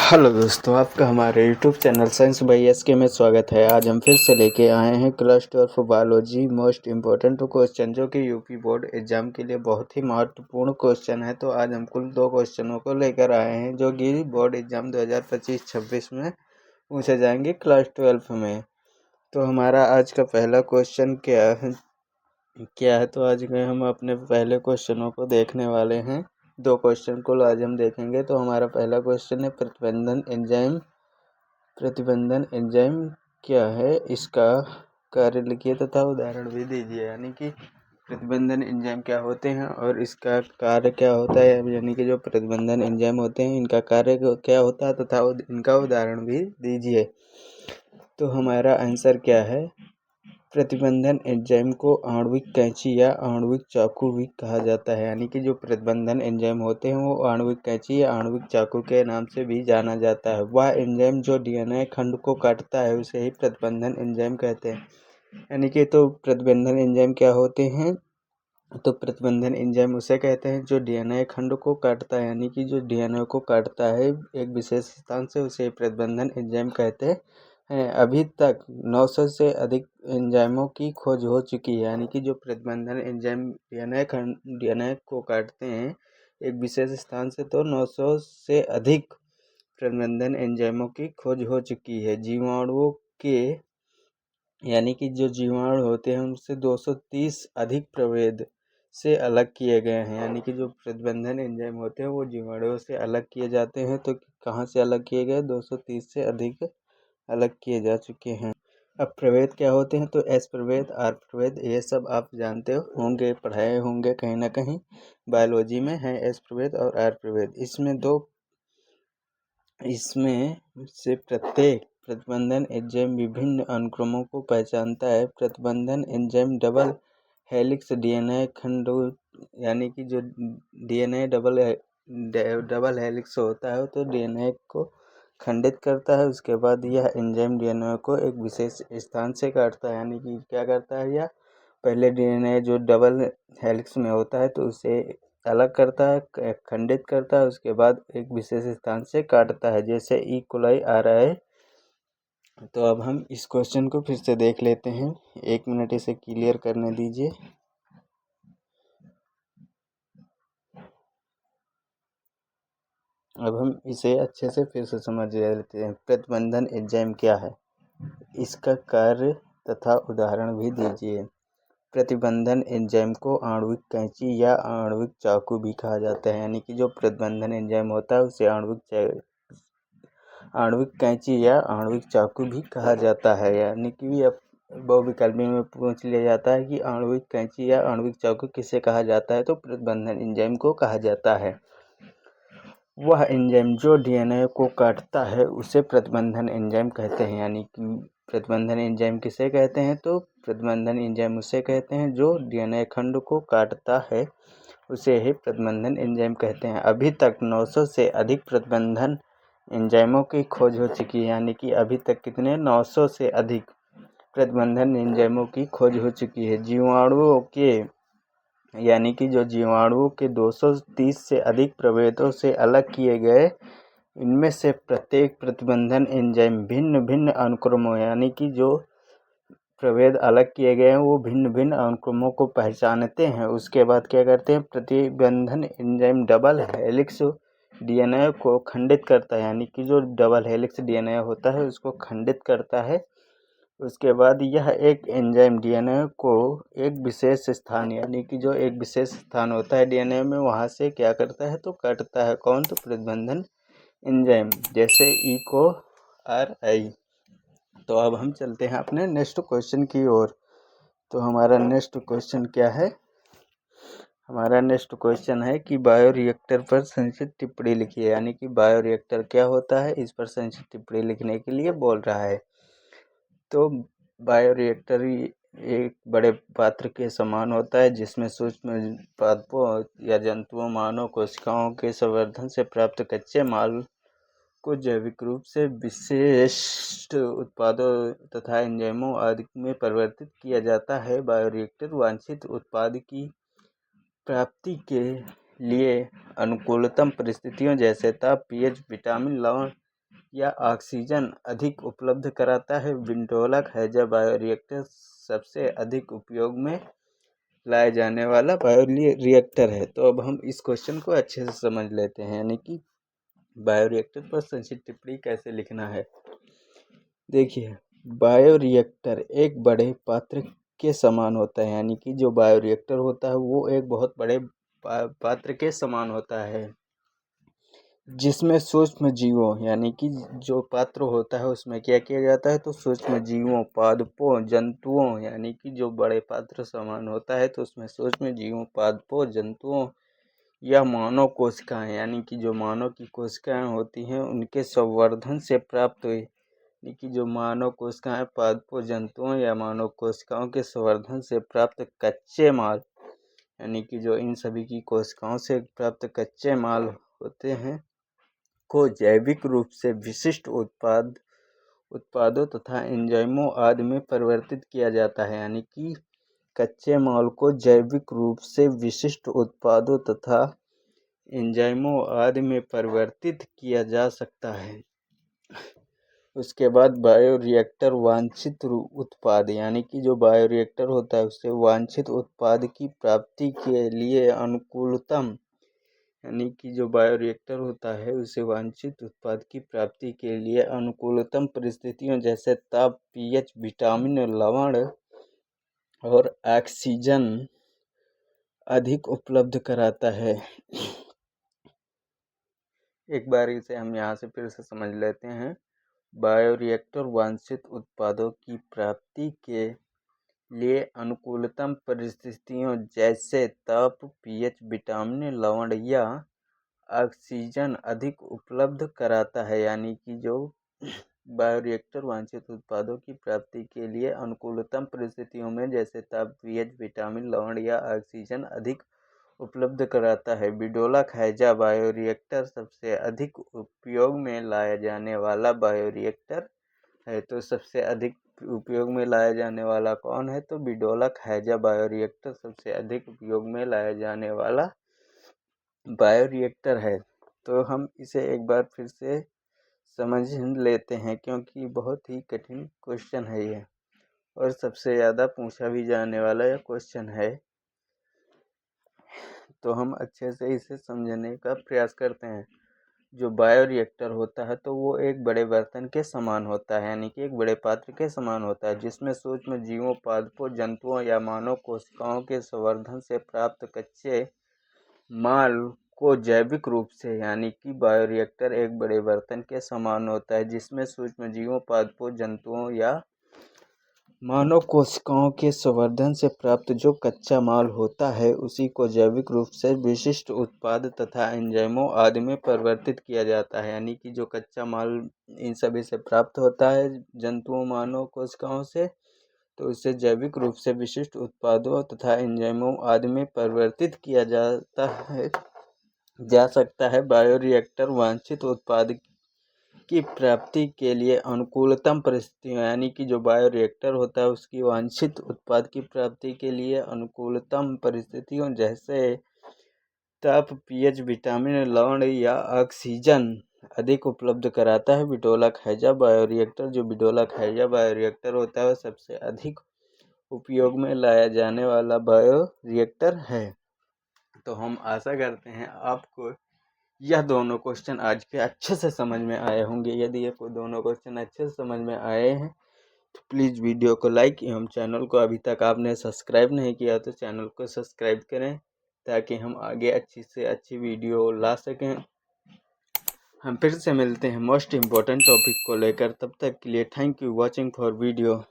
Hello दोस्तों, आपका हमारे YouTube channel science by SK में स्वागत है। आज हम फिर से लेके आए हैं class 12 biology most important question, जो कि यूपी बोर्ड एग्जाम के लिए बहुत ही महत्वपूर्ण क्वेश्चन है। तो आज हम कुल 2 क्वेश्चनों को लेकर आए हैं, जो कि बोर्ड एग्जाम 2025-26 में पूछे जाएंगे क्लास 12 में। तो हमारा आज का पहला क्वेश्चन क्या है तो आज में हम अपने पहले क्वेश्चनों को देखने वाले हैं। 2 क्वेश्चन को आज हम देखेंगे। तो हमारा पहला क्वेश्चन है प्रतिबंधन एंजाइम क्या है, इसका कार्य लिखिए तथा उदाहरण भी दीजिए। यानी कि प्रतिबंधन एंजाइम क्या होते हैं और इसका कार्य क्या होता है, यानी कि जो प्रतिबंधन एंजाइम होते हैं इनका कार्य क्या होता है तथा इनका उदाहरण भी दीजिए। तो हमारा आंसर क्या है, प्रतिबंधन एंजाइम को आणविक कैंची या आणविक चाकू भी कहा जाता है। यानी कि जो प्रतिबंधन एंजाइम होते हैं वो आणविक कैंची या आणविक चाकू के नाम से भी जाना जाता है। वह एंजाइम जो डीएनए खंड को काटता है उसे ही प्रतिबंधन एंजाइम कहते हैं। यानी कि तो प्रतिबंधन एंजाइम क्या होते हैं, तो प्रतिबंधन एंजाइम उसे कहते हैं जो डीएनए खंड को काटता है। यानी कि जो डीएनए को काटता है एक विशेष स्थान से, उसे प्रतिबंधन एंजाइम कहते हैं। अभी तक 900 से अधिक एंजाइमों की खोज हो चुकी है। यानी कि जो प्रतिबंधन एंजाइम डीएनए को काटते हैं एक विशेष स्थान से, तो 900 से अधिक प्रतिबंधन एंजाइमों की खोज हो चुकी है। जीवाणुओं के यानी कि जो जीवाणु होते हैं उनसे 230 अधिक प्रभेद से अलग किए गए हैं। यानी कि जो प्रतिबंधन एंजाइम होते हैं वो जीवाणुओं से अलग किए जाते हैं। तो कहाँ से अलग किए गए, 230 से अधिक अलग किए जा चुके हैं। अब प्रभेद क्या होते हैं, तो एस प्रभेद, आर प्रभेद, ये सब आप जानते होंगे, पढ़ाए होंगे कहीं ना कहीं बायोलॉजी में है। एस प्रभेद और आर प्रभेद, इसमें से प्रत्येक प्रतिबंधन एंजाइम विभिन्न अनुक्रमों को पहचानता है। प्रतिबंधन एंजाइम डबल हेलिक्स डीएनए खंड, यानी कि जो डीएनए डबल हेलिक्स होता है तो डीएनए को खंडित करता है। उसके बाद यह एंजाइम डीएनए को एक विशेष स्थान से काटता है। यानी कि क्या करता है, यह पहले डीएनए जो डबल हेलिक्स में होता है तो उसे अलग करता है, खंडित करता है, उसके बाद एक विशेष स्थान से काटता है, जैसे ई कोलाई आ रहा है। तो अब हम इस क्वेश्चन को फिर से देख लेते हैं, 1 मिनट इसे क्लियर करने दीजिए। अब हम इसे अच्छे से फिर से समझ लेते हैं। प्रतिबंधन एंजाइम क्या है, इसका कार्य तथा उदाहरण भी दीजिए। प्रतिबंधन एंजाइम को आणविक कैंची या आणविक चाकू भी कहा जाता है। यानी कि जो प्रतिबंधन एंजाइम होता है उसे आणविक कैंची या आणविक चाकू भी कहा जाता है। यानी कि अब बहुविकल्पी में पूछ लिया जाता है कि आणविक कैंची या आणविक चाकू किसे कहा जाता है, तो प्रतिबंधन एंजाइम को कहा जाता है। वह एंजाइम जो डीएनए को काटता है उसे प्रतिबंधन एंजाइम कहते हैं। यानी कि प्रतिबंधन एंजाइम किसे कहते हैं, तो प्रतिबंधन एंजाइम उसे कहते हैं जो डीएनए खंड को काटता है, उसे ही प्रतिबंधन एंजाइम कहते हैं। अभी तक 900 से अधिक प्रतिबंधन एंजाइमों की खोज हो चुकी है। यानी कि अभी तक कितने, 900 से अधिक प्रतिबंधन एंजाइमों की खोज हो चुकी है। जीवाणुओं के यानी कि जो जीवाणुओं के 230 से अधिक प्रभेदों से अलग किए गए, इनमें से प्रत्येक प्रतिबंधन एंजाइम भिन्न भिन्न अनुक्रमों, यानी कि जो प्रभेद अलग किए गए हैं वो भिन्न भिन्न अनुक्रमों को पहचानते हैं। उसके बाद क्या करते हैं, प्रतिबंधन एंजाइम डबल हेलिक्स डीएनए को खंडित करता है। यानी कि जो डबल हेलिक्स डीएनए होता है उसको खंडित करता है। उसके बाद यह एक एंजाइम डीएनए को एक विशेष स्थान, यानी कि जो एक विशेष स्थान होता है डीएनए में, वहाँ से क्या करता है, तो काटता है। कौन, तो प्रतिबंधन एंजाइम, जैसे ई को आर आई। तो अब हम चलते हैं अपने नेक्स्ट क्वेश्चन की ओर। तो हमारा नेक्स्ट क्वेश्चन क्या है, हमारा नेक्स्ट क्वेश्चन है कि बायोरिएक्टर पर संक्षिप्त टिप्पणी लिखिए। यानी कि बायोरिएक्टर क्या होता है, इस पर संक्षिप्त टिप्पणी लिखने के लिए बोल रहा है। तो बायोरिएक्टर एक बड़े पात्र के समान होता है जिसमें सूक्ष्म पादपों या जंतुओं, मानव कोशिकाओं के संवर्धन से प्राप्त कच्चे माल को जैविक रूप से विशिष्ट उत्पादों तथा एंजाइमों आदि में परिवर्तित किया जाता है। बायोरिएक्टर वांछित उत्पाद की प्राप्ति के लिए अनुकूलतम परिस्थितियों जैसे ताप, पीएच, विटामिन, लवण या ऑक्सीजन अधिक उपलब्ध कराता है? विंडोलक हैजा बायोरिएक्टर सबसे अधिक उपयोग में लाए जाने वाला बायोरिएक्टर है। तो अब हम इस क्वेश्चन को अच्छे से समझ लेते हैं, यानी कि बायोरिएक्टर पर संक्षिप्त टिप्पणी कैसे लिखना है। देखिए, बायोरिएक्टर एक बड़े पात्र के समान होता है, यानी कि जो बायोरिएक्टर होता है वो एक बहुत बड़े पात्र के समान होता है, जिसमें सूक्ष्म जीवों, यानी कि जो पात्र होता है उसमें क्या किया जाता है, तो सूक्ष्म जीवों, पादपों, जंतुओं, यानी कि जो बड़े पात्र समान होता है तो उसमें सूक्ष्म जीवों, पादपों, जंतुओं या मानव कोशिकाएं, यानी कि जो मानव की कोशिकाएं होती हैं उनके संवर्धन से प्राप्त हुई, यानी कि जो मानव कोशिकाएं, पादपों, जंतुओं या मानव कोशिकाओं के संवर्धन से प्राप्त कच्चे माल, यानी कि जो इन सभी की कोशिकाओं से प्राप्त कच्चे माल होते हैं को जैविक रूप से विशिष्ट उत्पादों तथा एंजाइमों आदि में परिवर्तित किया जाता है, यानी कि कच्चे माल को जैविक रूप से विशिष्ट उत्पादों तथा एंजाइमों आदि में परिवर्तित किया जा सकता है। उसके बाद बायोरिएक्टर वांछित उत्पाद, यानी कि जो बायोरिएक्टर होता है उससे वांछित उत्पाद की प्राप्ति के लिए अनुकूलतम, यानी कि जो बायोरिएक्टर होता है उसे वांछित उत्पाद की प्राप्ति के लिए अनुकूलतम परिस्थितियों जैसे ताप, पीएच, विटामिन, लवण और ऑक्सीजन अधिक उपलब्ध कराता है। एक बार इसे हम यहाँ से फिर से समझ लेते हैं। बायोरिएक्टर वांछित उत्पादों की प्राप्ति के लिए अनुकूलतम परिस्थितियों जैसे ताप, पीएच, विटामिन, लवण या ऑक्सीजन अधिक उपलब्ध कराता है, यानी कि जो बायोरिएक्टर वांछित उत्पादों की प्राप्ति के लिए अनुकूलतम परिस्थितियों में जैसे ताप, पीएच, विटामिन, लवण या ऑक्सीजन अधिक उपलब्ध कराता है। विंडोलक हैजा बायोरिएक्टर सबसे अधिक उपयोग में लाया जाने वाला बायोरिएक्टर है। तो सबसे अधिक उपयोग में लाया जाने वाला कौन है, तो विंडोलक हैजा बायोरिएक्टर सबसे अधिक उपयोग में लाया जाने वाला बायोरिएक्टर है। तो हम इसे एक बार फिर से समझ लेते हैं, क्योंकि बहुत ही कठिन क्वेश्चन है ये और सबसे ज़्यादा पूछा भी जाने वाला यह क्वेश्चन है। तो हम अच्छे से इसे समझने का प्रयास करते हैं। जो बायोरिएक्टर होता है तो वो एक बड़े बर्तन के समान होता है, यानी कि एक बड़े पात्र के समान होता है, जिसमें सूक्ष्म जीवों, पादपों, जंतुओं या मानव कोशिकाओं के संवर्धन से प्राप्त कच्चे माल को जैविक रूप से, यानी कि बायोरिएक्टर एक बड़े बर्तन के समान होता है, जिसमें सूक्ष्म जीवों, पादपों, जंतुओं या मानव कोशिकाओं के संवर्धन से प्राप्त जो कच्चा माल होता है उसी को जैविक रूप से विशिष्ट उत्पाद तथा एंजाइमों आदि में परिवर्तित किया जाता है, यानी कि जो कच्चा माल इन सभी से प्राप्त होता है जंतुओं, मानव कोशिकाओं से, तो इसे जैविक रूप से विशिष्ट उत्पादों तथा एंजाइमों आदि में परिवर्तित किया जा सकता है। बायोरिएक्टर वांछित उत्पाद की प्राप्ति के लिए अनुकूलतम परिस्थितियों, यानी कि जो बायोरिएक्टर होता है उसकी वांछित उत्पाद की प्राप्ति के लिए अनुकूलतम परिस्थितियों जैसे ताप, पीएच, विटामिन, लवण या ऑक्सीजन अधिक उपलब्ध कराता है। विंडोलक हैजा बायोरिएक्टर, जो विंडोलक हैजा बायोरिएक्टर होता है वह सबसे अधिक उपयोग में लाया जाने वाला बायोरिएक्टर है। तो हम आशा करते हैं आपको यह दोनों क्वेश्चन आज के अच्छे से समझ में आए होंगे। यदि ये दोनों क्वेश्चन अच्छे से समझ में आए हैं तो प्लीज़ वीडियो को लाइक एवं चैनल को अभी तक आपने सब्सक्राइब नहीं किया तो चैनल को सब्सक्राइब करें, ताकि हम आगे अच्छी से अच्छी वीडियो ला सकें। हम फिर से मिलते हैं मोस्ट इम्पोर्टेंट टॉपिक को लेकर। तब तक के लिए thank you watching for video.